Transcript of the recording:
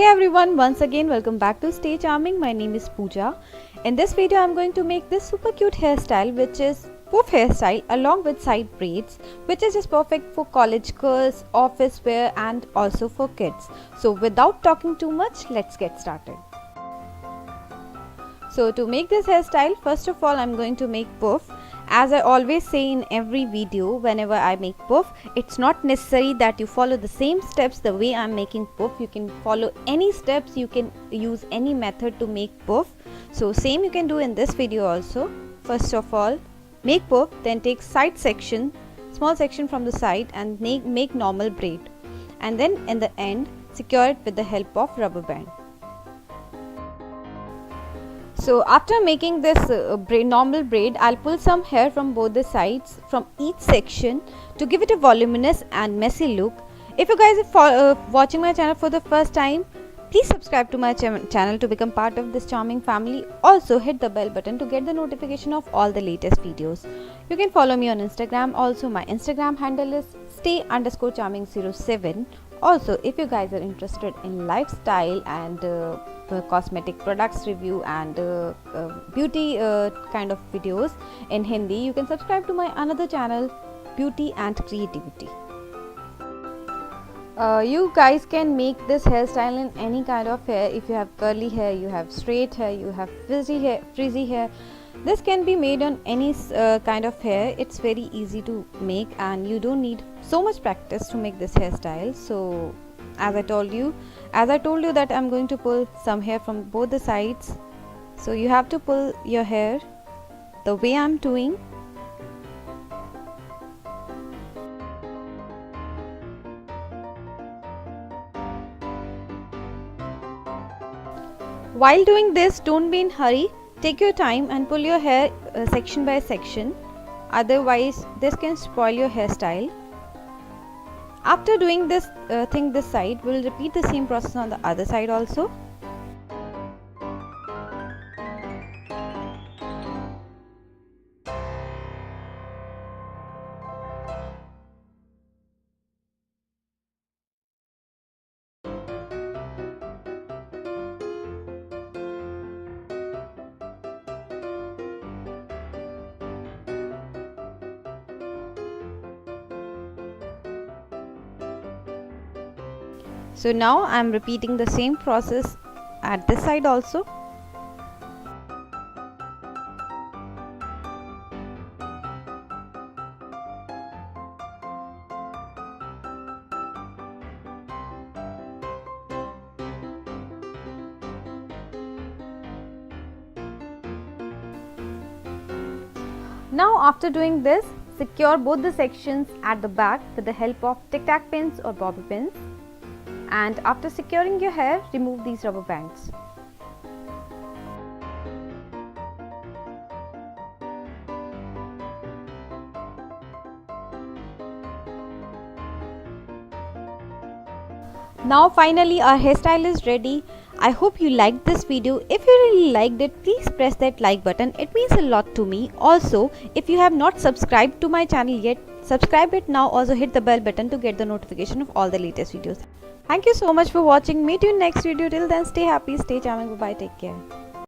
Hey everyone, once again welcome back to Stay Charming. My name is Pooja. In this video I'm going to make this super cute hairstyle, which is poof hairstyle along with side braids, which is just perfect for college girls, office wear and also for kids. So without talking too much, let's get started. So to make this hairstyle, first of all I'm going to make poof. As I always say in every video, whenever I make poof, it's not necessary that you follow the same steps the way I'm making poof. You can follow any steps, you can use any method to make poof. So same you can do in this video also. First of all, make poof, then take side section, small section from the side and make normal braid. And then in the end, secure it with the help of rubber band. So after making this normal braid, I'll pull some hair from both the sides from each section to give it a voluminous and messy look. If you guys are watching my channel for the first time, please subscribe to my channel to become part of this charming family. Also hit the bell button to get the notification of all the latest videos. You can follow me on Instagram. Also my Instagram handle is stay_charming07. Also, if you guys are interested in lifestyle and cosmetic products review and beauty kind of videos in Hindi, you can subscribe to my another channel, Beauty and Creativity. You guys can make this hairstyle in any kind of hair. If you have curly hair, you have straight hair, you have frizzy hair, this can be made on any kind of hair. It's very easy to make and you don't need so much practice to make this hairstyle. So as I told you that I'm going to pull some hair from both the sides. So you have to pull your hair the way I'm doing. While doing this, don't be in hurry. Take your time and pull your hair section by section. Otherwise, this can spoil your hairstyle. After doing this thing this side, we'll repeat the same process on the other side also. So now I'm repeating the same process at this side also. Now after doing this, secure both the sections at the back with the help of tic-tac pins or bobby pins. And after securing your hair, remove these rubber bands. Now finally our hairstyle is ready. I hope you liked this video. If you really liked it, please press that like button. It means a lot to me. Also, if you have not subscribed to my channel yet, subscribe it now. Also hit the bell button to get the notification of all the latest videos. Thank you so much for watching. Meet you in next video. Till then, stay happy, stay charming. Bye bye. Take care.